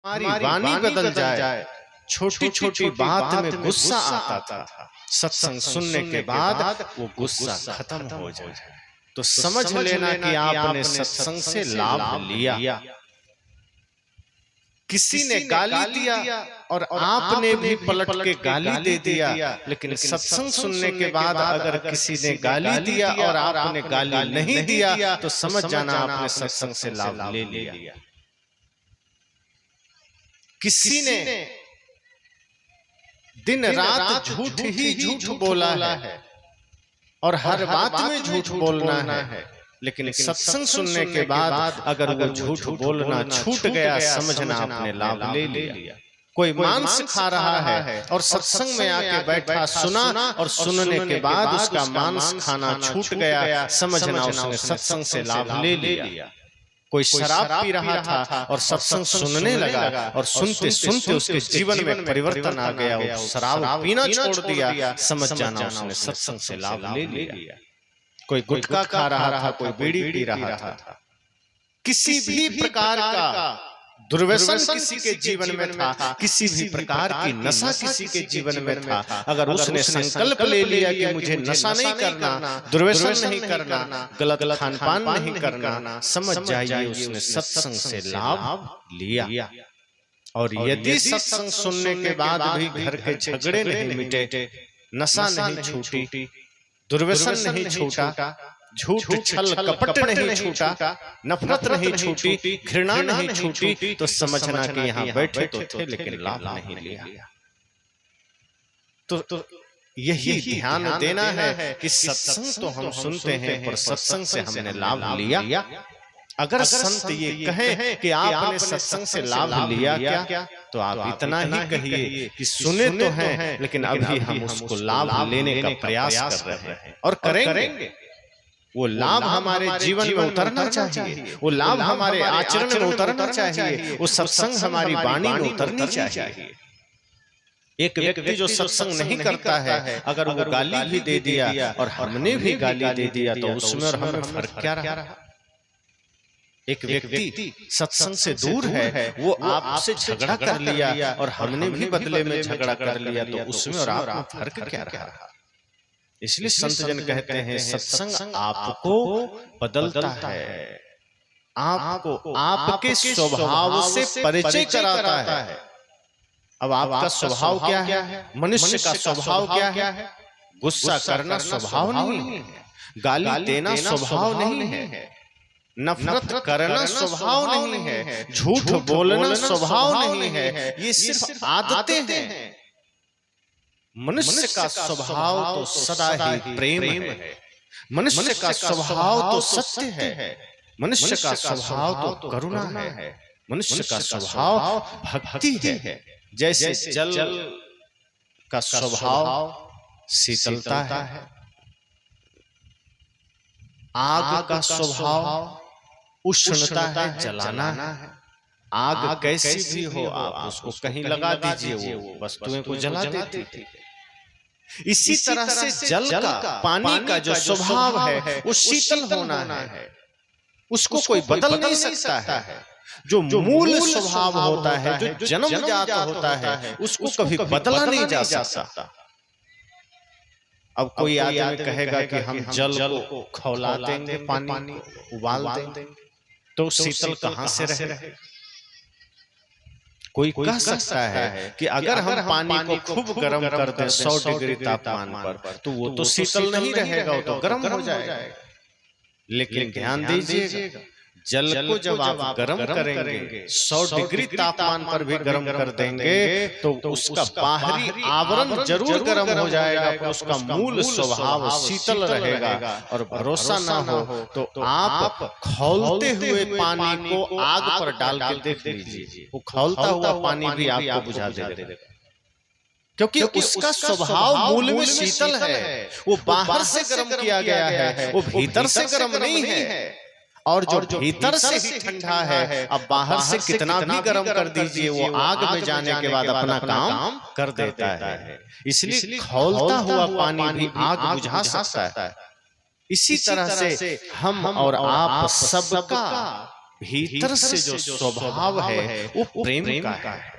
हमारी वाणी बदल जाए, छोटी छोटी बात में गुस्सा आता था, सत्संग सुनने के बाद वो गुस्सा खत्म हो जाए तो समझ लेना कि आपने सत्संग से लाभ लिया। किसी ने गाली दिया और आपने भी पलट के गाली दे दिया, लेकिन सत्संग सुनने के बाद अगर किसी ने गाली दिया और आपने गाली नहीं दिया तो समझ जाना आपने सत्संग से लाभ ले लिया। किसी ने दिन रात झूठ ही झूठ बोला है और हर बात में झूठ बोलना है, लेकिन सत्संग सुनने के बाद अगर वो झूठ बोलना छूट गया समझना आपने लाभ ले लिया। कोई मांस खा रहा है और सत्संग में आके बैठा सुना और सुनने के बाद उसका मांस खाना छूट गया समझना उसने सत्संग से लाभ ले लिया। कोई शराब पी रहा था और सत्संग सुनने लगा और सुनते सुनते उसके जीवन में परिवर्तन आ गया, वो शराब पीना छोड़ दिया समझ जाना उसने सत्संग से लाभ ले लिया। कोई गुटखा खा रहा था, कोई बीड़ी पी रहा था, किसी भी प्रकार का दुर्व्यसन किसी के जीवन में था, किसी भी प्रकार की नशा किसी के जीवन में था, अगर उसने संकल्प ले लिया कि मुझे नशा नहीं करना, दुर्व्यसन नहीं करना, गलत खान पान नहीं करना, समझ जाइए उसने सत्संग से लाभ लिया। और यदि सत्संग सुनने के बाद भी घर के झगड़े नहीं मिटे, नशा नहीं छूटी, दुर्व्यसन नहीं छूटा, झूठ छल कपट नहीं छूटा, नफरत नहीं छूटी, घृणा नहीं छूटी, तो समझना कि यहाँ बैठे तो थे लेकिन लाभ नहीं लिया। तो यही ध्यान देना है कि सत्संग तो हम सुनते हैं पर सत्संग से हमने लाभ लिया। अगर संत ये कहें कि आपने सत्संग से लाभ लिया क्या, तो आप इतना ही कहिए कि सुने तो हैं लेकिन अभी हम उसको लाभ लेने का प्रयास कर रहे हैं और करेंगे। वो लाभ हमारे जीवन में उतरना चाहिए, वो लाभ हमारे आचरण में उतरना चाहिए, वो सत्संग हमारी वाणी में उतरनी चाहिए। एक व्यक्ति जो सत्संग नहीं करता है अगर वो गाली भी दे दिया और हमने भी गाली दे दिया तो उसमें और हमें फर्क क्या रहा। एक व्यक्ति सत्संग से दूर है, वो आपसे झगड़ा कर लिया और हमने भी बदले में झगड़ा कर लिया तो उसमें और आप में फर्क क्या रहा। इसलिए संत जन कहते हैं सत्संग आपको बदलता है, आपको आपके स्वभाव से परिचय कराता है। अब आपका स्वभाव क्या है, मनुष्य का स्वभाव क्या है, गुस्सा करना स्वभाव नहीं है, गाली देना स्वभाव नहीं है, नफरत करना स्वभाव नहीं है, झूठ बोलना स्वभाव नहीं है, ये सिर्फ आदतें हैं। मनुष्य का स्वभाव तो सदा ही प्रेम है, मनुष्य का स्वभाव तो सत्य है, मनुष्य का स्वभाव तो करुणा है, मनुष्य का स्वभाव भक्ति है। जैसे जल का स्वभाव शीतलता है, आग का स्वभाव उष्णता है, जलाना है। आग कैसी भी हो आप उसको कहीं लगा दीजिए, वो वस्तुएं को जला देती है। इसी तरह से जल का, पानी का जो स्वभाव है वो शीतल होना है, उसको कोई बदल नहीं सकता है। जो मूल स्वभाव होता है, जो जन्मजात होता है, उसको कभी बदला नहीं जा सकता। अब कोई आदमी कहेगा कि हम जल को खौला देंगे, पानी उबाल देंगे, तो शीतल कहां से रहे। कोई कह सकता है कि अगर हम पानी को खूब गर्म कर दें 100 डिग्री तापमान पर तो वो तो शीतल नहीं रहेगा, वो तो गर्म हो जाएगा। लेकिन ध्यान दीजिएगा, जल को जब आप गर्म करेंगे 100 डिग्री तापमान पर भी गर्म कर देंगे तो उसका बाहरी आवरण जरूर गर्म हो जाएगा पर उसका मूल स्वभाव शीतल रहेगा। और भरोसा ना हो तो आप खौलते हुए पानी को आग पर डाल के देख लीजिए, वो खौलता हुआ पानी भी आपको बुझा देगा, क्योंकि उसका स्वभाव मूल में शीतल है। वो बाहर से गर्म किया गया है, वो भीतर से गर्म नहीं है। और जो भीतर से ही ठंडा है, अब बाहर से कितना भी गर्म कर दीजिए वो आग में जाने के बाद अपना काम कर देता है। इसलिए खौलता हुआ पानी भी आग बुझा सकता है। इसी तरह से हम और आप सबका भीतर से जो स्वभाव है वो प्रेम का है,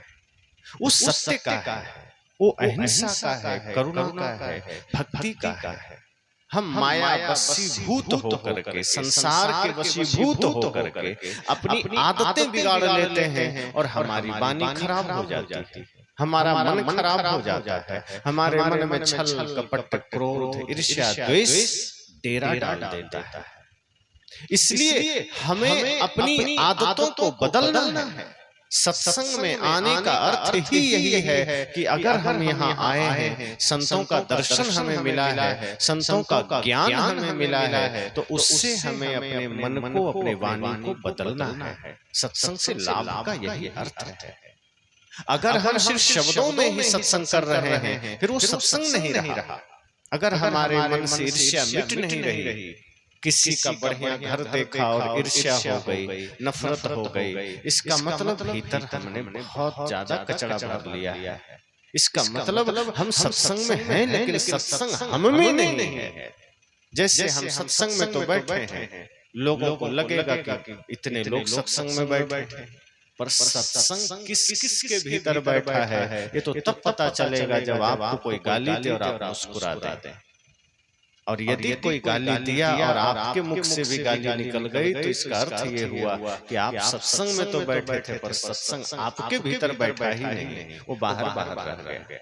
वो सत्य का है, वो अहिंसा का है, करुणा का है, भक्ति का है। हम माया वशीभूत होकर के, संसार के वशीभूत होकर के अपनी आदतें बिगाड़ लेते हैं और हमारी वाणी खराब हो जाती है, हमारा मन खराब हो जाता है, हमारे मन में छल कपट क्रोध ईर्ष्या द्वेष डेरा डाल देता है। इसलिए हमें अपनी आदतों को बदलना है। सत्संग में आने का अर्थ ही यही है कि अगर हम यहाँ आए हैं, संतों का दर्शन हमें मिला है, संतों का ज्ञान हमें मिला है, तो उससे हमें अपने मन को, अपने वाणी को बदलना है। सत्संग से लाभ का यही अर्थ है। अगर हम सिर्फ शब्दों में ही सत्संग कर रहे हैं, फिर वो सत्संग नहीं रहा। अगर हमारे मन से ईर्ष्या मिट नहीं रही, किसी का बढ़िया घर देखा और ईर्ष्या हो गई, नफरत हो गई, इसका मतलब भीतर हमने बहुत ज्यादा कचरा भर लिया है। इसका मतलब हम सत्संग में हैं, लेकिन सत्संग हम में नहीं है। जैसे हम सत्संग में तो बैठे हैं, लोगों को लगेगा कि इतने लोग सत्संग में बैठे हैं, पर सत्संग किस किस के भीतर बैठा है ये तो तब पता चलेगा जब आपको कोई गाली दे और आप मुस्कुरा दें। और यदि कोई गाली दिया और आपके मुख से भी गाली निकल गई, तो इसका अर्थ ये हुआ कि आप सत्संग में तो बैठे थे, पर सत्संग आपके भीतर बैठा ही नहीं, वो बाहर रह गया।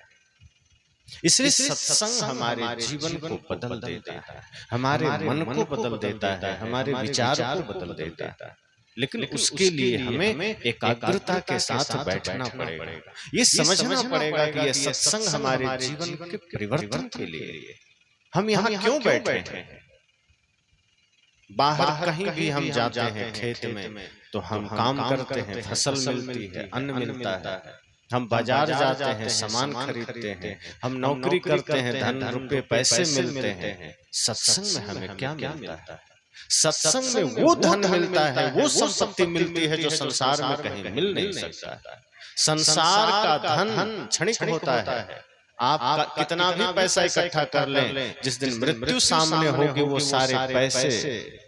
इसलिए सत्संग हमारे जीवन को बदल देता है, हमारे मन को बदल देता है, हमारे विचार को बदल देता है। लेकिन उसके लिए हमें एकाग्रता के साथ बैठना पड़ेगा, ये समझना पड़ेगा कि यह सत्संग हमारे जीवन के परिवर्तन के लिए। हम यहाँ क्यों बैठे हैं? बाहर कहीं भी हम जाते हैं खेत में, तो हम काम करते हैं, फसल मिलती है, अन्न मिलता है। हम बाजार जाते हैं, सामान खरीदते हैं, हम नौकरी करते हैं, धन रुपए पैसे मिलते हैं। सत्संग में हमें क्या मिलता है? सत्संग में वो धन मिलता है, वो संपत्ति मिलती है जो संसार में कहीं मिल नहीं सकता। संसार का धन क्षणिक होता है। आप कितना भी पैसा इकट्ठा कर लें, जिस दिन मृत्यु सामने होगी वो सारे पैसे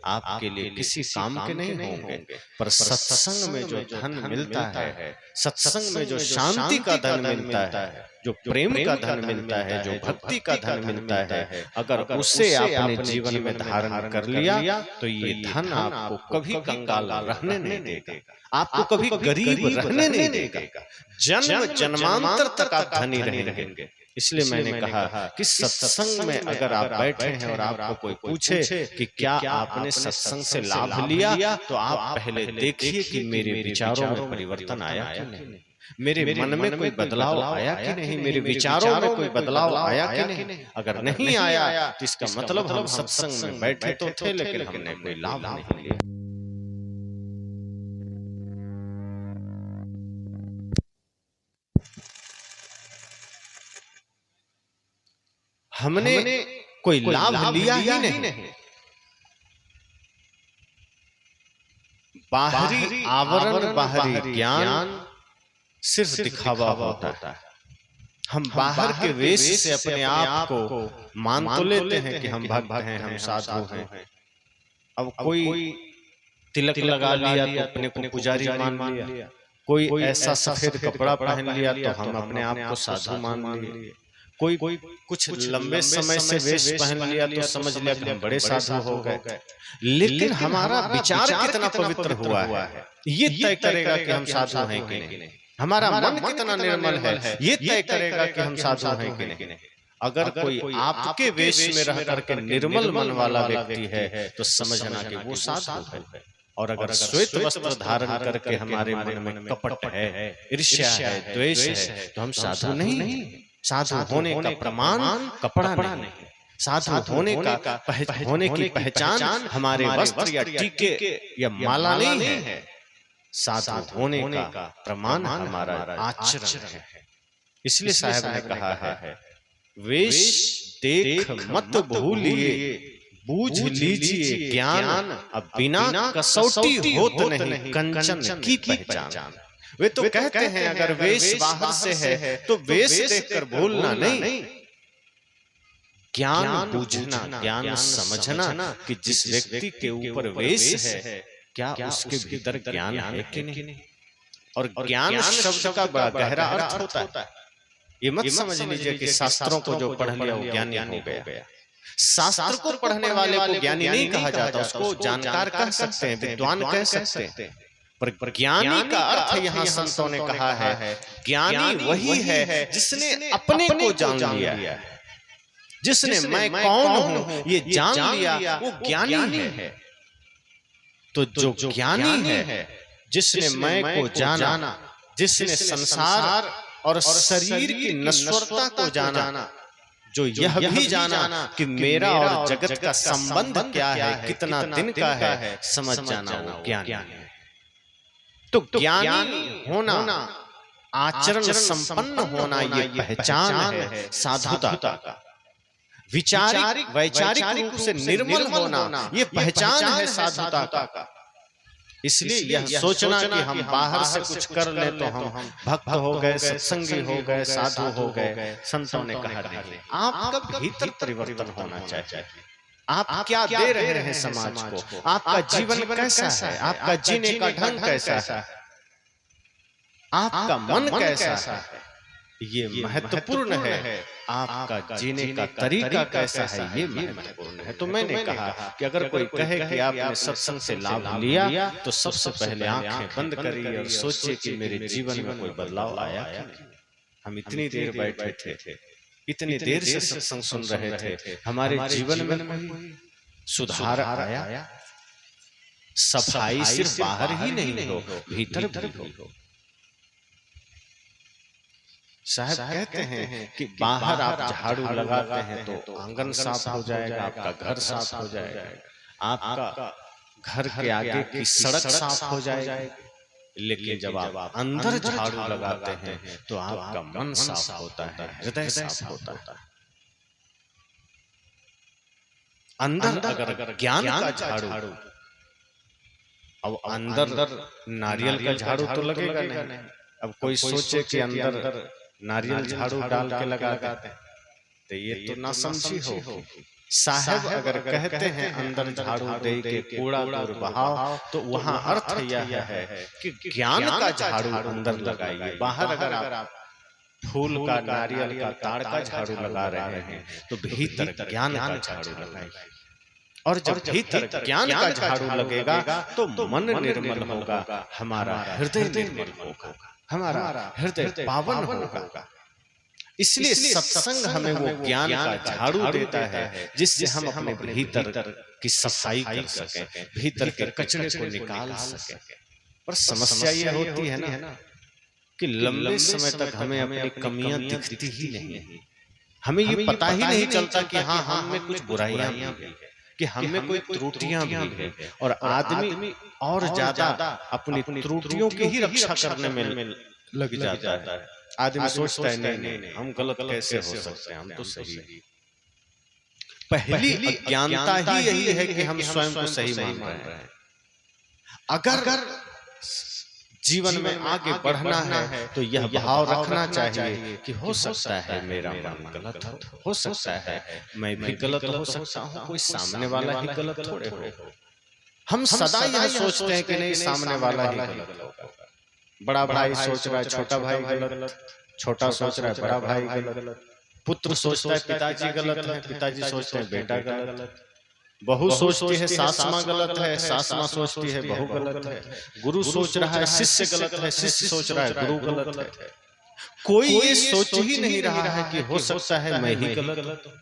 आपके लिए किसी काम के नहीं होंगे। पर सत्संग में जो धन मिलता है, सत्संग में जो शांति का धन मिलता है, जो प्रेम का धन मिलता है, जो भक्ति का धन मिलता है, अगर उसे आपने जीवन में धारण कर लिया, तो ये धन आपको कभी कंगाल रहने नहीं देगा, आपको कभी गरीब रहने नहीं देगा, जन्म जन्मांतर तक आप धनी रहेंगे। इसलिए मैंने कहा कि सत्संग में अगर आप बैठे हैं और आपको कोई पूछे कि क्या आपने सत्संग से लाभ लिया, तो आप पहले देखिए कि मेरे विचारों में परिवर्तन आया कि नहीं, मेरे मन में कोई बदलाव आया कि नहीं, मेरे विचारों में कोई बदलाव आया कि नहीं। अगर नहीं आया तो इसका मतलब हम सत्संग में बैठे तो थे, लेकिन हमने कोई लाभ नहीं लिया। हमने कोई लाभ लिया ही नहीं। बाहरी आवरण, बाहरी ज्ञान सिर्फ दिखावा होता है। हम बाहर के वेश से अपने आप को मान तो लेते हैं कि हम भक्त हैं, हम साधु हैं। अब कोई तिलक लगा लिया तो अपने को पुजारी मान लिया, कोई ऐसा सफेद कपड़ा पहन लिया तो हम अपने आप को साधु मान लिए, कोई कुछ लंबे समय से वेश पहन लिया तो समझ लिया कि हम बड़े साधु हो गए। लेकिन हमारा विचार कितना पवित्र हुआ है ये तय करेगा कि हम साधु हैं कि नहीं। हमारा मन कितना निर्मल है ये तय करेगा कि हम साधु हैं कि नहीं। अगर कोई आपके वेश में रह करके निर्मल मन वाला व्यक्ति है तो समझना कि वो साधु है। और अगर श्वेत वस्त्र धारण करके हमारे मन में कपट है, ईर्ष्या है, द्वेष है, तो हम साधु नहीं। साधु होने का प्रमाण कपड़ा नहीं, साधु होने की पहचान हमारे वस्त्र या टीके या माला नहीं है। साधु होने का प्रमाण हमारा आचरण है। इसलिए साहब ने कहा है, वेश देख मत भूलिए, बूझ लीजिए ज्ञान, अब बिना कसौटी होत नहीं कंचन की पहचान। वे तो कहते हैं अगर वेश बाहर से है तो वेश देखकर भूलना नहीं, ज्ञान बूझना, ज्ञान समझना कि जिस व्यक्ति के ऊपर वेश है क्या उसके भीतर ज्ञान है कि नहीं? और ज्ञान शब्द का बड़ा गहरा अर्थ होता है। ये मत समझ लीजिए कि शास्त्रों को जो पढ़ लिया वो ज्ञानी हो गया। शास्त्र को पढ़ने वाले को ज्ञानी नहीं कहा जाता, उसको जानकार कह सकते हैं, विद्वान कह सकते हैं, पर ज्ञानी का अर्थ यहाँ संतों ने कहा है, ज्ञानी वही है जिसने अपने को जान लिया, जिसने मैं कौन हूं ये जान लिया, वो ज्ञानी है। तो जो ज्ञानी है, जिसने मैं को जाना, जिसने संसार और शरीर की नश्वरता को जाना, जो यह भी जाना कि मेरा और जगत का संबंध क्या है, कितना दिन का है, समझ जाना वो ज्ञानी है। तो ज्ञानी होना, आचरण संपन्न होना, ये पहचान है साधुता का। वैचारिक रूप से निर्मल होना, ये पहचान है साधुता का। इसलिए यह सोचना कि हम बाहर से कुछ कर ले तो हम भक्त हो गए, सत्संगी हो गए, साधु हो गए, संतों ने कहा नहीं। आपका भीतर परिवर्तन होना चाहिए। आप क्या दे रहे हैं समाज को, आपका जीवन कैसा है, आपका जीने का ढंग कैसा है, आपका मन कैसा है, ये महत्वपूर्ण है। आपका जीने का तरीका कैसा है, ये महत्वपूर्ण है। तो मैंने कहा कि अगर कोई कहे कि आपने सत्संग से लाभ लिया, तो सबसे पहले आंखें बंद करिए और सोचिए कि मेरे जीवन में कोई बदलाव आया क्या? हम इतनी देर बैठे थे, इतनी देर से सत्संग सुन रहे थे, हमारे जीवन में कोई सुधार आया? सफाई सिर्फ बाहर ही नहीं हो, भीतर भी हो। साहब कहते हैं कि बाहर आप झाड़ू लगाते हैं तो आंगन साफ हो जाएगा, आपका घर साफ हो जाएगा, आपका घर के आगे की सड़क साफ हो जाएगी। लेकिन जब आप अंदर झाड़ू लगाते हैं तो आपका मन साफ होता है, हृदय साफ होता है। अंदर अगर ज्ञान का झाड़ू, अब अंदर नारियल का झाड़ू तो लगेगा नहीं। अब कोई सोचे कि अंदर नारियल झाड़ू डाल के लगाते हैं तो ये तो ना समझी हो। साहब अगर कहते हैं अंदर झाड़ू दे के कूड़ा दूर बहाओ, तो वहां अर्थ यह है कि ज्ञान का झाड़ू अंदर लगाइए। बाहर अगर आप फूल का, नारियल का, ताड़ का झाड़ू लगा रहे हैं तो भीतर ज्ञान का झाड़ू लगाइए। और जब भीतर ज्ञान का झाड़ू लगेगा तो मन निर्मल होगा, हमारा हृदय निर्मल होगा, हमारा हृदय पावन होगा। इसलिए सत्संग हमें वो ज्ञान का झाड़ू देता है जिससे हम अपने भीतर की सफाई कर सकें, भीतर के कचरे को निकाल सकें। पर समस्या ये होती है ना कि लंबे समय तक हमें अपनी कमियां दिखती ही नहीं, हमें ये पता ही नहीं चलता कि हाँ हम में कुछ बुराइयां भी हैं, कि हमें कोई त्रुटियां भी हैं। और आदमी और ज्यादा अपनी त्रुटियों की ही रक्षा करने में लग जाता है। आदमी सोचता है नहीं हम गलत कैसे हो सकते हैं, हम तो सही। पहली अज्ञानता ही यही है कि हम स्वयं को सही मान रहे हैं। अगर जीवन में आगे बढ़ना है तो यह भाव रखना चाहिए कि हो सकता है मेरा मन गलत हो सकता है मैं भी गलत हो सकता हूँ, कोई सामने वाला ही गलत थोड़े हो। हम सदा यह सोचते हैं कि नहीं सामने वाला ही गलत होगा। बड़ा भाई सोच रहा है छोटा भाई गलत, छोटा सोच रहा है बड़ा भाई गलत, पुत्र सोचता है पिताजी गलत है, पिताजी सोचते हैं बेटा गलत, बहू सोचती है सास माँ गलत है, सास माँ सोचती है बहू गलत है, गुरु सोच रहा है शिष्य गलत है, शिष्य सोच रहा है गुरु गलत है। कोई ये सोच ही नहीं रहा है कि हो सकता है मैं ही गलत हूं।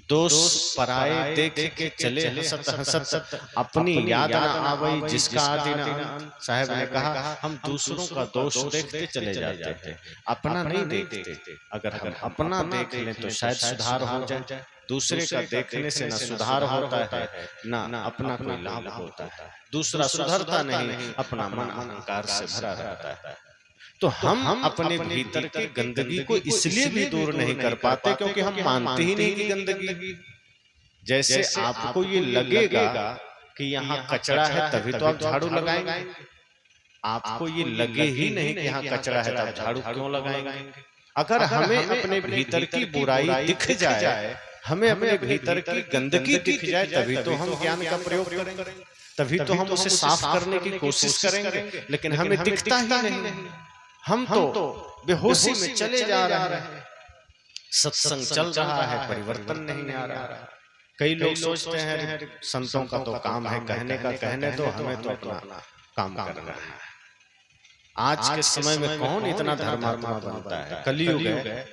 दोष पराये देख के चले हंसत हंसत अपनी याद न आवई जिसका आदि न अंत। साहब ने कहा हम दूसरों का दोष देखते चले जाते हैं, अपना नहीं देखते। अगर हम अपना देख लें तो शायद सुधार हो जाए। दूसरे का देखने से न सुधार होता है न अपना कोई लाभ होता है। दूसरा सुधरता नहीं, अपना मन अहंकार से भरा रहता है। तो हम अपने भीतर की गंदगी को इसलिए भी दूर नहीं कर पाते क्योंकि हम मानते ही नहीं कि गंदगी। जैसे आपको ये लगेगा कि यहाँ कचरा है तभी तो आप झाड़ू लगाएंगे, आपको ये लगे ही नहीं कि यहाँ कचरा है तो आप झाड़ू क्यों लगाएंगे। अगर हमें अपने भीतर की बुराई दिख जाए हमें अपने भीतर की गंदगी दिख जाए तभी तो हम ज्ञान का प्रयोग करेंगे, तभी तो हम उसे साफ करने की कोशिश करेंगे, लेकिन हमें दिखता ही नहीं। हम तो बेहोशी में चले जा रहे हैं, सत्संग चल रहा है, परिवर्तन नहीं आ रहा। कई लोग सोचते हैं संतों का तो काम है कहने का, कहने दो, हमें तो अपना काम करना है। आज के समय में कौन इतना धर्मात्मा बनता है? कलयुग है,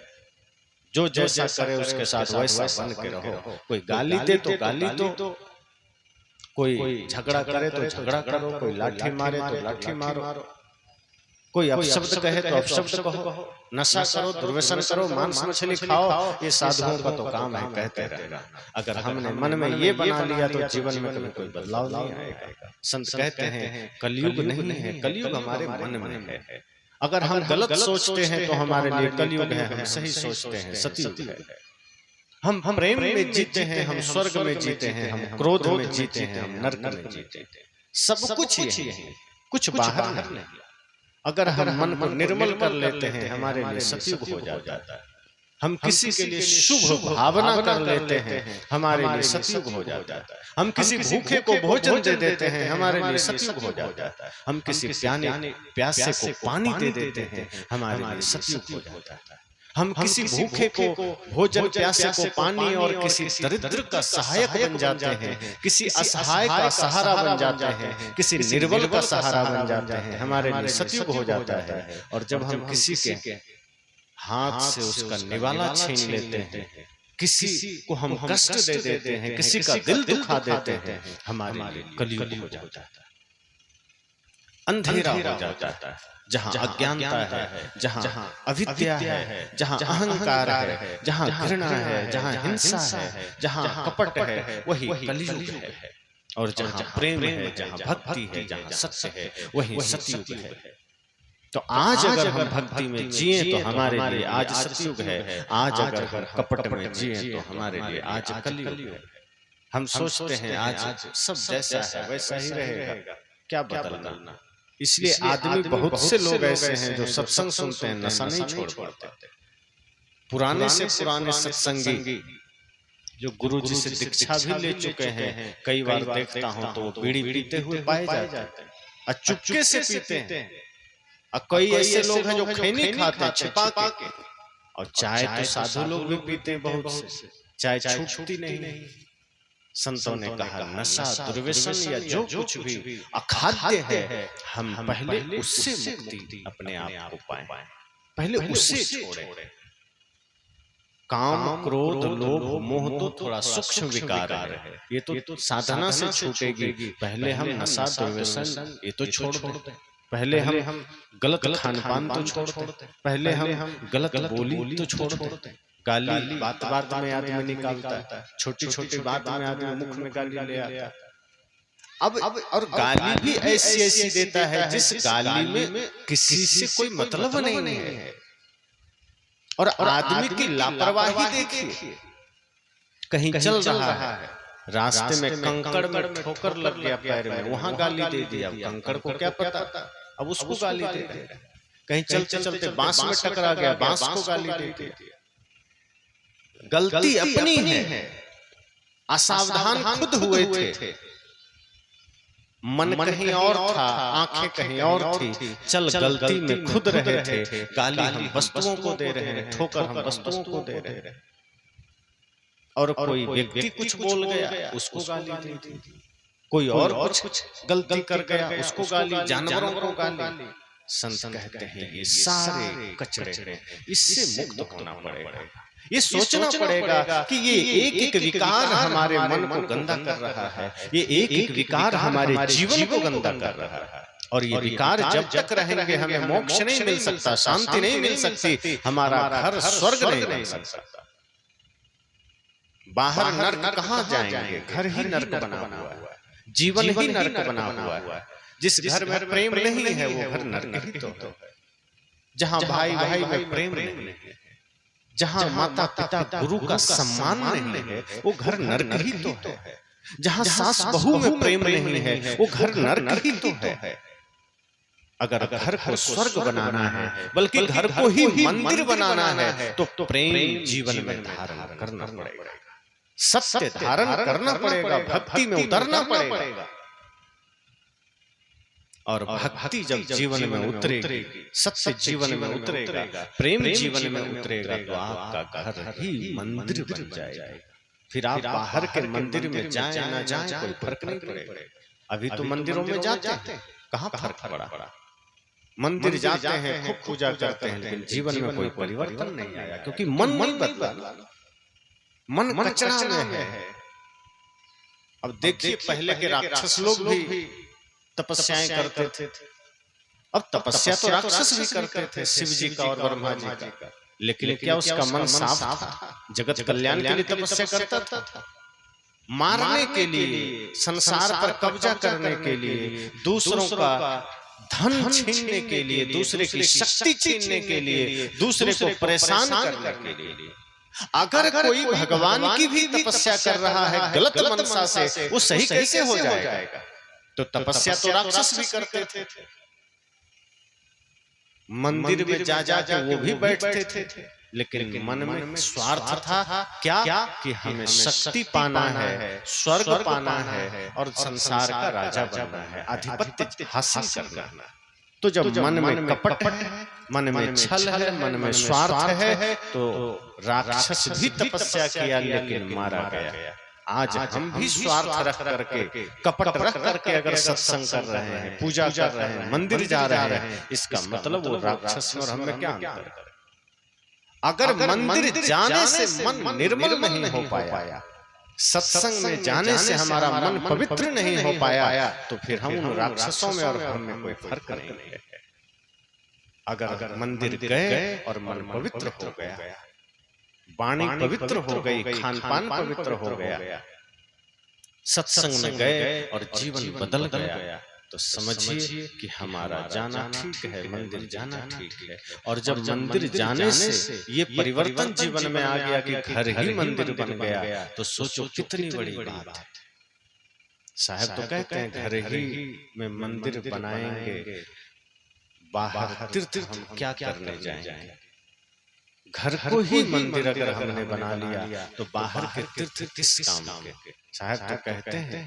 जो जैसा करे उसके साथ वैसा बन के रहो। कोई गाली दे तो गाली दो, कोई झगड़ा करे तो झगड़ा करो, कोई लाठी मारे तो लाठी मारो, कोई अपशब्द कहे तो अपशब्द कहो, नशा करो, दुर्व्यसन करो, मांस मछली खाओ, ये साधुओं का तो काम है कहते रहना। अगर हमने मन में ये बना लिया तो जीवन में कभी कोई बदलाव नहीं आएगा। संत कहते हैं कलयुग नहीं है, कलयुग हमारे मन में है। अगर हम गलत सोचते हैं तो हमारे लिए कलयुग है, हम सही सोचते हैं सतयुग है। हम प्रेम में जीते हैं, हम स्वर्ग में जीते हैं, हम क्रोध में जीते हैं, हम नरक में जीते हैं। सब कुछ यही है, कुछ बाहर नहीं। अगर हम मन को निर्मल कर लेते हैं हमारे लिए सतयुग हो जाता है। हम किसी के लिए शुभ भावना कर लेते हैं हमारे लिए सतयुग हो जाता है। हम किसी भूखे को भोजन दे देते हैं हमारे लिए सतयुग हो जाता है। हम किसी प्यासे को पानी दे देते हैं हमारे लिए सतयुग हो जाता है। हम किसी भूखे को भोजन, प्यासे को पानी और किसी दरिद्र का सहायक बन जाते हैं, किसी असहाय का सहारा बन जाते हैं, किसी निर्बल का सहारा बन जाते हैं, हमारे लिए सतयुग हो जाता है। और जब हम किसी के हाथ से उसका निवाला छीन लेते हैं, किसी को हम कष्ट दे देते हैं, किसी का दिल दुखा देते हैं, हमारे लिए कलयुग हो जाता है, अंधेरा हो जाता है। जहाँ अज्ञानता है, जहाँ अविद्या है, जहाँ अहंकार है, जहाँ घृणा है, जहाँ हिंसा है, जहाँ कपट है, वही कलयुग है। और जहाँ प्रेम है, जहाँ भक्ति है, जहाँ सत्य है, वही सतयुग है। तो आज अगर हम भक्ति में जिए तो हमारे लिए आज सतयुग है, आज अगर हम कपट में जिए तो हमारे लिए आज कलयुग है। हम सोचते हैं आज सब जैसा है वैसा ही रहेगा, क्या बदलना। इसलिए आदमी, बहुत से लोग ऐसे हैं जो सत्संग सुनते हैं, नशा नहीं छोड़ पाते। पुराने से पुराने सत्संगी जो गुरु जी से दीक्षा भी ले चुके हैं, कई बार देखता हूं तो वो बीड़ी पीते हुए पाए जाते हैं और चुपके से पीते हैं। और कई ऐसे लोग हैं जो खैनी खाते हैं छिपा के। और चाय तो साधु लोग भी पीते हैं, बहुत से चाय छूटती नहीं। संतों ने कहा नशा, दुर्व्यसन या जो कुछ भी अखाद्य है, हम पहले उससे मुक्ति अपने आप को पाएं, पहले उससे छोड़ें। काम, क्रोध, लोभ, मोह तो थोड़ा सूक्ष्म विकार है, ये तो साधना से छूटेगी। पहले हम नशा, दुर्व्यसन ये तो छोड़ दें, पहले हम गलत खान पान तो छोड़ दें, पहले हम गलत बोली तो छोड़ दें। गाली बात बात में आदमी निकालता है, छोटी छोटी बात में आदमी मुख में गाली ले आता है। अब और गाली भी ऐसी ऐसी देता है जिस गाली में किसी से कोई मतलब नहीं है। और आदमी की लापरवाही देखिए, कहीं चल रहा है, रास्ते में कंकड़ में ठोकर लग गया पैर में, वहां गाली दे दिया। कंकड़ को क्या पता, अब उसको गाली दे दिया। कहीं चलते चलते बांस में टकरा गया, बांस को गाली दे दिया। गलती अपनी है, असावधान खुद हुए थे, मन कहीं और था, आंखें कहीं और थी, चल गलती में खुद रहे थे। गाली हम वस्तुओं को दे रहे हैं, ठोकर हम वस्तुओं को दे रहे हैं। और कोई व्यक्ति कुछ बोल गया उसको गाली दे दी, कोई और कुछ गलती कर गया उसको गाली, जानवरों को गाली। संत कहते हैं ये सारे कचरे, इससे मुक्त होना पड़ेगा। ये सोचना पड़ेगा कि ये एक एक विकार हमारे मन को गंदा कर रहा है, ये एक एक विकार हमारे जीवन को गंदा कर रहा है। और ये विकार जब तक रहेंगे हमें मोक्ष नहीं मिल सकता, शांति नहीं मिल सकती, हमारा घर स्वर्ग नहीं बन सकता। बाहर नर्क कहाँ जाएंगे, घर ही नर्क बना हुआ है, जीवन ही नर्क बना हुआ है। जिस घर में प्रेम नहीं है वो घर नर्क ही तो है। जहाँ भाई भाई में प्रेम नहीं है, जहाँ माता पिता गुरु का सम्मान नहीं है, वो घर नर्क ही तो है। जहाँ सास बहू में प्रेम नहीं है, वो घर नर्क ही तो है। अगर घर को स्वर्ग बनाना है, बल्कि घर को ही मंदिर बनाना है, तो प्रेम जीवन में धारण करना पड़ेगा। सत्य धारण करना पड़ेगा, भक्ति में उतरना पड़ेगा। और भक्ति जब जीवन में उतरेगी, सत्य जीवन में उतरेगा, प्रेम जीवन में उतरेगा, तो आपका घर ही मंदिर बन जाएगा। फिर आप बाहर के मंदिर में जाएं ना जाएं कोई फर्क नहीं पड़ेगा। अभी तो मंदिरों में जाते हैं, कहाँ फर्क पड़ा। मंदिर जाते हैं, खूब पूजा करते हैं, लेकिन जीवन में कोई परिवर्तन नहीं आया, क्योंकि मन नहीं बदला, मन कचरा में है। अब देखिए, पहले के राक्षस लोग भी तपस्याएं करते थे। अब तपस्या तो राक्षस भी करते थे, शिव जी का और ब्रह्मा जी का, लेकिन क्या उसका मन साफ था? जगत कल्याण के लिए तपस्या करता था, मारने के लिए, संसार पर कब्जा करने के लिए, दूसरों का धन छीनने के लिए, दूसरे की शक्ति छीनने के लिए, दूसरे को परेशान करने के लिए। अगर कोई भगवान की भी तपस्या कर रहा है गलत मनसा से, वो सही कैसे हो जाएगा? तो तपस्या तो राक्षस भी करते थे। मंदिर में जा जाके वो भी बैठते थे, लेकिन मन में स्वार्थ था क्या? कि हमें शक्ति पाना है, स्वर्ग पाना है और संसार का राजा बनना है, आधिपत्य हासिल करना। तो जब मन में कपट है, मन में छल है, मन में स्वार्थ है, तो राक्षस भी तपस्या किया लेकिन मारा गया। आज हम भी स्वार्थ रख करके, कपट रख करके अगर सत्संग कर रहे हैं, पूजा कर रहे हैं, मंदिर जा रहे हैं, इसका मतलब वो राक्षस और हम में क्या अंतर है? अगर मंदिर जाने से मन निर्मल नहीं हो पाया, सत्संग में जाने से हमारा मन पवित्र नहीं हो पाया, तो फिर हम उन राक्षसों में और हम में कोई फर्क नहीं है। अगर मंदिर गए और मन पवित्र हो गया, वाणी पवित्र हो गई, खान पान पवित्र हो गया, सत्संग में गए और जीवन बदल गया, तो समझिए कि हमारा जाना ठीक है, मंदिर जाना ठीक है। और जब मंदिर जाने से ये परिवर्तन जीवन में आ गया कि घर ही मंदिर बन गया, तो सोचो कितनी बड़ी बात है। साहब तो कहते हैं घर ही में मंदिर बनाएंगे, बाहर तीर्थ हम क्या करने जाएंगे? घर को ही मंदिर अगर हमने बना लिया, तो बाहर के तीर्थ किस काम के? साहब तो कहते हैं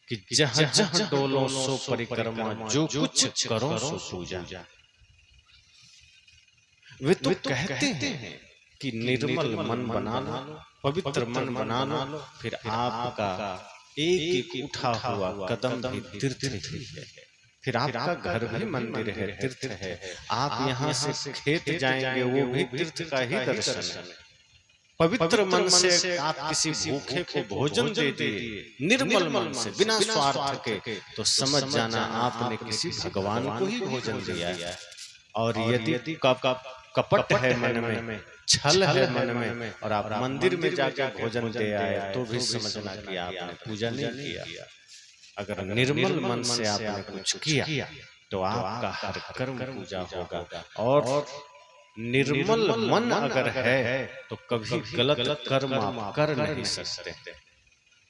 कि जहाँ जहाँ डोलो सो परिक्रमा, जो कुछ करो सो पूजा। वे तो कहते हैं कि निर्मल मन बना लो, पवित्र मन बना लो, फिर आपका एक एक उठा हुआ कदम भी तीर्थ ही है। फिर आपका घर भी मंदिर है, तीर्थ है। आप यहाँ से खेत जाएंगे, वो भी तीर्थ का ही दर्शन है। पवित्र मन से आप किसी भूखे को भोजन दे दिए, निर्मल मन से, बिना स्वार्थ के, तो समझ जाना आपने किसी भगवान को ही भोजन दिया है। और यदि कपट है मन में, छल है मन में, और आप मंदिर में जाकर भोजन दे आए, तो भी समझना कि आपने पूजा नहीं किया। अगर निर्मल मन से आपने कुछ किया, तो आपका हर कर्म पूजा होगा। और निर्मल मन अगर है, तो कभी गलत कर्म आप कर नहीं सकते।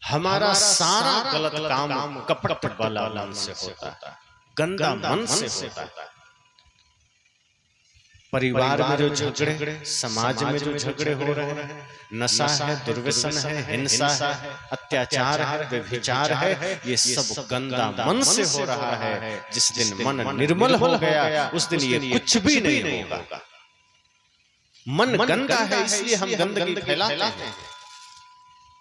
हमारा सारा गलत काम कपट वाला मन से होता है, गंदा मन से होता है। परिवार में जो झगड़े, समाज में जो झगड़े हो रहे हैं, नशा है, दुर्व्यसन है, हिंसा है, अत्याचार है, व्यभिचार है, ये सब गंदा मन से हो रहा है। जिस दिन मन निर्मल हो गया, उस दिन ये कुछ भी नहीं होगा। मन गंदा है इसलिए हम गंदगी फैलाते हैं,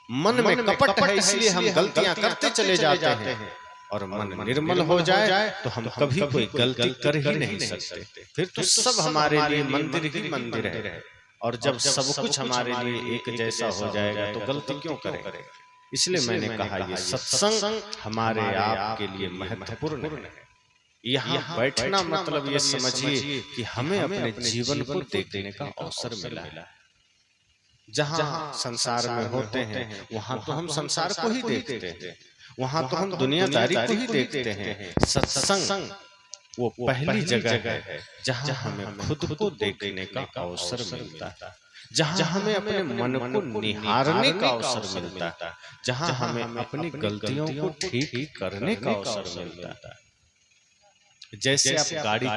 मन में कपट है इसलिए हम गलतियां करते चले जाते हैं। और मन निर्मल हो जाए तो हम कभी कोई गलती कर ही नहीं सकते। फिर तो सब हमारे लिए मंदिर ही मंदिर है। और जब सब कुछ हमारे लिए एक जैसा हो जाएगा, तो गलती क्यों करें? इसलिए मैंने कहा ये सत्संग हमारे आपके लिए महत्वपूर्ण है। यहाँ बैठना मतलब ये समझिए कि हमें अपने जीवन को देखने का अवसर मिला है। जहाँ संसार में होते हैं, वहां तो हम संसार को ही देखते हैं, वहां तो हम दुनियादारी को ही देखते हैं। सत्संग वो पहली जगह है जहां हमें खुद को देखने का अवसर मिलता है, जहां हमें अपने मन को निहारने का अवसर मिलता है, जहां हमें अपनी गलतियों को ठीक करने का अवसर मिलता है। जैसे आप गाड़ी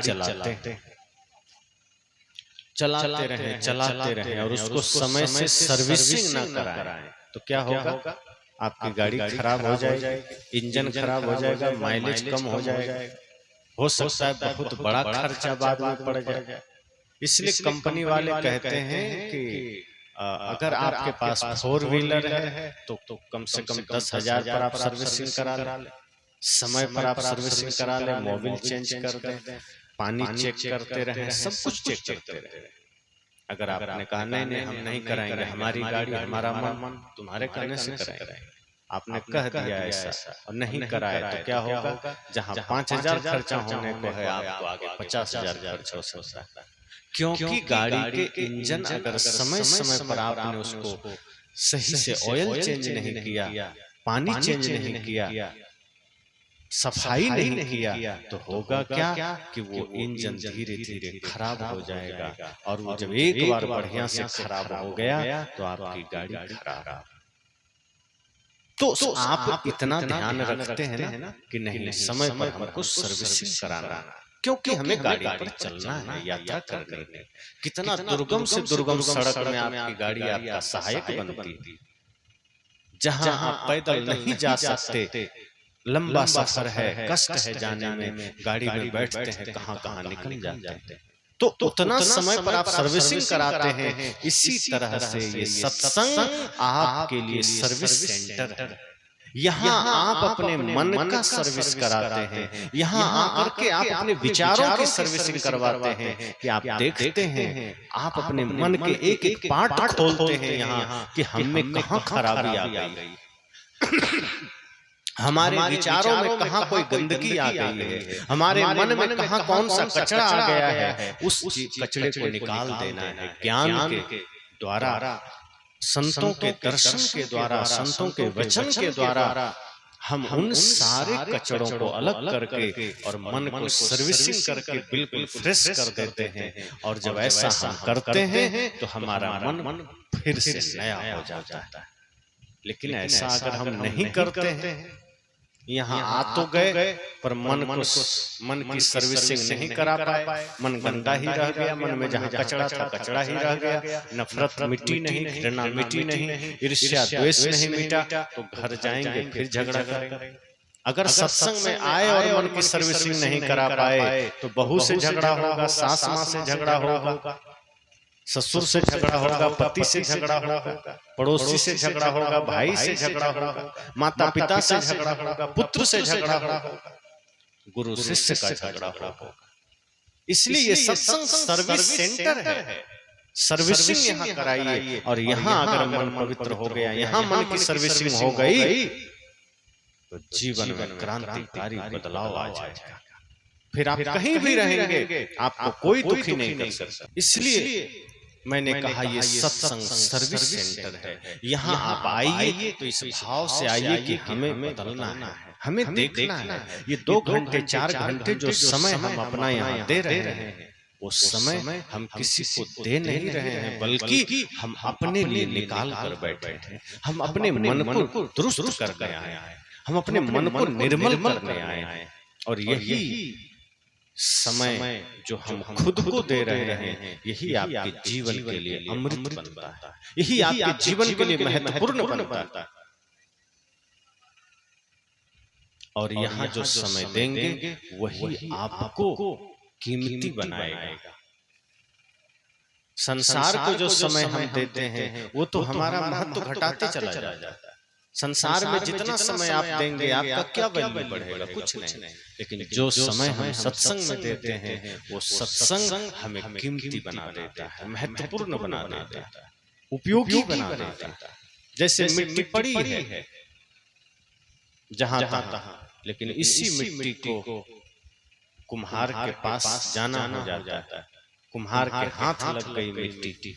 चलाते रहें और उसको समय से सर्विसिंग ना कराएं, तो क्या होगा, आपकी गाड़ी खराब हो जाएगी, इंजन खराब हो जाएगा, माइलेज कम हो जाएगा, हो सकता है बहुत बड़ा खर्चा बाद में पड़ जाए। इसलिए कंपनी वाले कहते हैं कि अगर आपके पास 4 व्हीलर है तो कम से कम 10,000 पर आप सर्विसिंग करा लें, समय पर आप सर्विसिंग करा लें, मोबिल चेंज कर दें, पानी चेक करते रहें, सब कुछ चेक करते रहें। अगर आपने कहा नहीं हम नहीं कराएंगे, हमारी गाड़ी हमारा मन, तुम्हारे कहने से कराएंगे, आपने कह दिया ऐसा और नहीं कराए तो क्या होगा, जहां 5,000 खर्चा होने को है आपको आगे 50,000 खर्च हो सकता है। क्योंकि गाड़ी के इंजन अगर समय समय पर आपने उसको सही से ऑयल चेंज नहीं किया, पानी चेंज नहीं किया, सफाई नहीं किया, तो होगा क्या कि वो इंजन धीरे धीरे खराब हो जाएगा, और वो जब एक बार बढ़िया से खराब हो गया तो आपकी गाड़ी खराब। तो आप इतना ध्यान रखते हैं ना कि नहीं समय पर हमको सर्विसिंग कराना, क्योंकि हमें गाड़ी पर चलना है, यात्रा करनी है। कितना दुर्गम से दुर्गम सड़क में आपकी गाड़ी आपका सहायक बनती है, जहां आप पैदल नहीं जा सकते, लंबा सफर है, कष्ट है जाने में, गाड़ी में बैठते हैं, कहां कहां निकल जाते हैं, तो उतना समय पर आप सर्विसिंग कराते हैं। इसी तरह से ये सत्संग आपके लिए सर्विस सेंटर है। यहाँ आप अपने मन का सर्विस कराते हैं, यहाँ आकर के आप अपने विचारों की सर्विसिंग करवाते हैं कि आप देखते हैं, आप अपने मन के एक एक पार्ट खोलते हैं यहाँ कि हमें कहाँ खराबी आ गई, हमारे विचारों में कहाँ कोई गंदगी आ गई है, हमारे मन में कहाँ कौन सा कचरा आ गया है, उस कचरे को निकाल देना है। ज्ञान के द्वारा, संतों के दर्शन के द्वारा, संतों के वचन के द्वारा हम उन सारे कचड़ों को अलग करके और मन को सर्विसिंग करके बिल्कुल फ्रेश कर देते हैं। और जब ऐसा हम करते हैं तो हमारा मन फिर से नया हो जाता है। लेकिन ऐसा अगर हम नहीं करते हैं, यहाँ आ तो गए पर मन की सर्विसिंग नहीं करा पाए, मन गंदा ही रह गया, मन में जहाँ कचरा था कचरा ही रह गया, नफरत मिटी नहीं, घृणा मिटी नहीं, ईर्ष्या द्वेष नहीं मिटा, तो घर जाएंगे फिर झगड़ा करेंगे। अगर सत्संग में आए और मन की सर्विसिंग नहीं करा पाए तो बहू से झगड़ा होगा, सास माँ से झगड़ा होगा, ससुर से झगड़ा होगा, पति से झगड़ा होगा, पड़ोसी से झगड़ा होगा, भाई से झगड़ा होगा, माता पिता से झगड़ा होगा, पुत्र से झगड़ा होगा, गुरु शिष्य का झगड़ा होगा। इसलिए ये सत्संग सर्विस सेंटर है, सर्विसिंग यहाँ कराइए। और यहाँ अगर मन पवित्र हो गया, यहाँ मन की सर्विसिंग हो गई तो जीवन में क्रांतिकारी बदलाव आ जाएगा। फिर आप कहीं भी रहेंगे, आपको कोई दुखी नहीं कर सकता। इसलिए मैंने कहा ये सत्संग सर्विस सेंटर है। यहाँ आप आइए तो इस भाव से आइए कि हमें बदलना है, हमें देखना है। ये 2 घंटे 4 घंटे जो समय हम अपना यहाँ दे रहे हैं, वो समय हम किसी को दे नहीं रहे हैं, बल्कि हम अपने लिए निकाल कर बैठे हैं। हम अपने मन को दुरुस्त करने आए हैं, हम अपने मन को निर्मल करने आए हैं। और यही समय जो हम खुद को दे रहे हैं, यही आपके जीवन के लिए अमृत बनता है, यही आपके जीवन के लिए महत्वपूर्ण बनता है। और यहाँ जो समय देंगे वही आपको कीमती बनाएगा। संसार को जो समय हम देते हैं वो तो हमारा महत्व घटाते चला जाता है। संसार में जितना समय आप देंगे आपका क्या वैल्यू बढ़ेगा, कुछ नहीं। लेकिन जो समय हम सत्संग में देते हैं वो सत्संग हमें कीमती बना देता है, महत्वपूर्ण बना देता है, उपयोगी बना देता है। जैसे मिट्टी पड़ी है जहां तहां, लेकिन इसी मिट्टी को कुम्हार के पास जाना हो जाता है, कुम्हार के हाथ लग गई मिट्टी,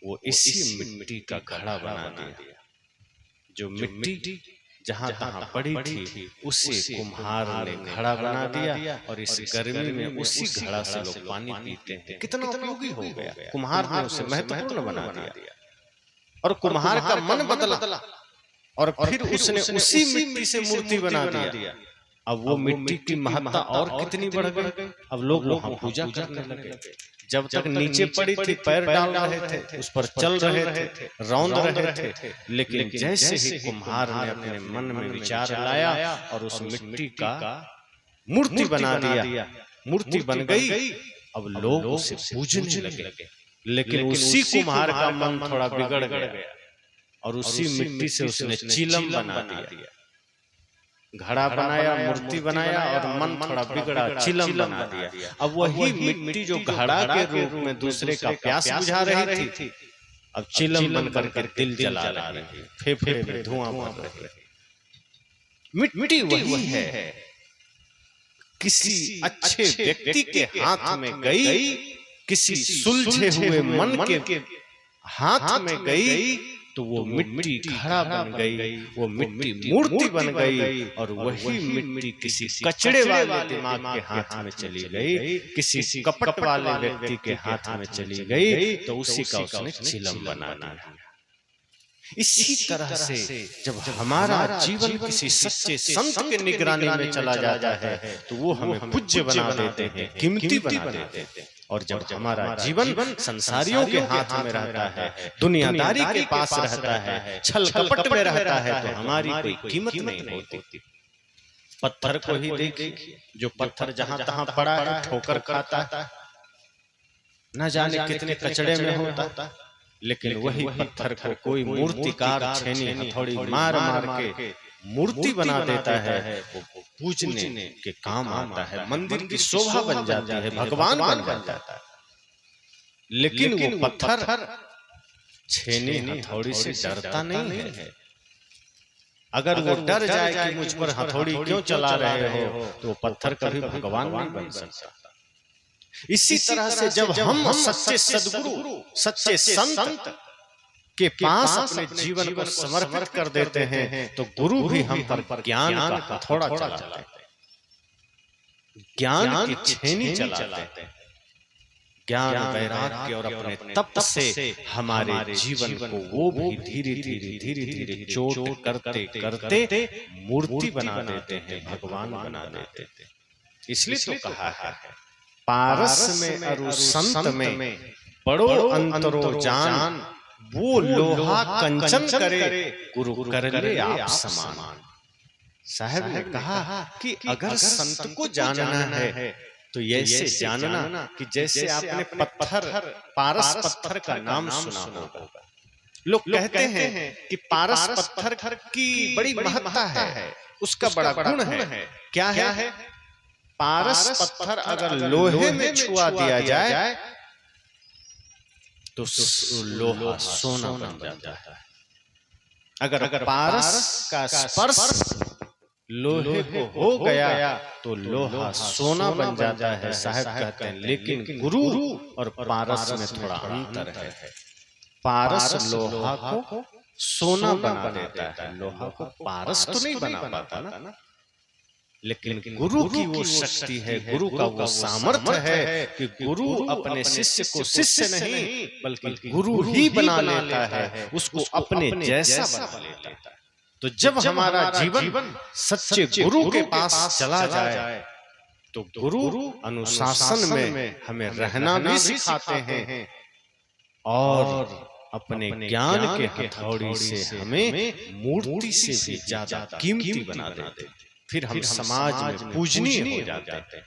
वो इसी मिट्टी का घड़ा बना दिया। जो मिट्टी जहां तहां पड़ी थी उसे कुम्हार ने घड़ा बना दिया, और इस गर्मी में उसी घड़ा से लोग पानी पीते हैं। कितना उपयोगी हो गया, कुम्हार ने उसे महत्वपूर्ण बना दिया। और कुम्हार का मन बदला और फिर उसने उसी मिट्टी से मूर्ति बना दिया। अब वो मिट्टी की महत्ता और कितनी बढ़ गई, अब लोग वहां पूजा करने लगे। जब तक नीचे पड़ी थी पैर डाल रहे थे, उस पर चल रहे थे, रौंद रहे थे, लेकिन जैसे ही कुम्हार ने अपने मन में विचार लाया और उस मिट्टी का मूर्ति बना दिया, मूर्ति बन गई। अब लोग उसे पूजने लगे, लेकिन उसी कुम्हार का मन थोड़ा बिगड़ गया और उसी मिट्टी से उसने चिलम बना दिया। घड़ा बनाया, मूर्ति बनाया और मन थोड़ा बिगड़ा, चिलम बना दिया। अब वही मिट्टी जो घड़ा के रूप में दूसरे का प्यास बुझा रही थी, अब चिलम बन करके दिल जला रही, फेफड़े में धुआं भर रही। मिट्टी वही है, किसी अच्छे व्यक्ति के हाथ में गई, किसी सुलझे हुए मन के हाथ में गई, तो वो मिट्टी घड़ा बन गई, वो मिट्टी मूर्ति बन गई। और वही मिट्टी किसी कचड़े वाले दिमाग के हाथ में चली गई, किसी कपट वाले व्यक्ति के हाथ में चली गई, तो उसी का उसने चिलम बना दिया। इसी तरह से जब हमारा जीवन किसी सच्चे संत के निगरानी में चला जाता है, तो वो हमें पूज्य बना देते हैं, कीमती बना देते हैं। और जब हमारा जीवन संसारियों के हाथ में रहता है, दुनियादारी के पास रहता है, छल कपट में रहता है, तो हमारी कोई कीमत नहीं होती। पत्थर को ही देखिए, जो पत्थर जहां तहां पड़ा है ठोकर खाता है, न जाने कितने कचड़े में होता, लेकिन वही पत्थर को कोई मूर्तिकार छेनी हथौड़ी मार मार के मूर्ति बना देता है, वो पूजने के काम आता है, मंदिर की शोभा बन जाती है, भगवान बन जाता है। लेकिन वो पत्थर छेनी हथौड़ी से डरता नहीं है। अगर वो डर जाए कि मुझ पर हथौड़ी क्यों चला रहे हो, तो वो पत्थर कभी भगवान नहीं बन सकता। इसी तरह से जब हम सच्चे सद्गुरु, सच्चे संत के पास अपने जीवन को समर्पित कर देते हैं, तो गुरु भी हम पर ज्ञान का हथौड़ा चलाते हैं, ज्ञान की छेनी चलाते हैं। ज्ञान वैराग्य और अपने तप से हमारे जीवन को वो भी धीरे धीरे चोट करते करते मूर्ति बना देते हैं, भगवान बना देते हैं। इसलिए तो कहा है, पारस में अरु संत में बड़ो अंतरो जान, वो लोहा कंचन करे गुरु कर ले आप समान। साहब ने कहा कि अगर संत को जानना है तो ऐसे जानना कि जैसे आपने पत्थर, पारस पत्थर का नाम सुना होगा। लोग कहते हैं कि पारस पत्थर की बड़ी महत्ता है, उसका बड़ा गुण है। क्या है? पारस पत्थर अगर लोहे में छुआ दिया जाए तो लोहा सोना बन जाता है। अगर पारस का स्पर्श लोहे को हो गया तो लोहा सोना बन जाता है। साहब कहते हैं, लेकिन गुरु और पारस में थोड़ा अंतर है। पारस लोहा को सोना बना देता है, लोहा को पारस तो नहीं बना पाता ना। लेकिन गुरु की वो शक्ति है, गुरु का वो सामर्थ्य है कि गुरु अपने शिष्य को शिष्य नहीं बल्कि गुरु ही बना लेता है, उसको अपने जैसा बना लेता है। तो जब हमारा जीवन सच्चे गुरु के पास चला जाए तो गुरु अनुशासन में हमें रहना भी सिखाते हैं और अपने ज्ञान के हथौड़ी से हमें मूर्ति से भी ज्यादा कीमती बना देते हैं। फिर हम समाज में पूजनीय हो जाते हैं।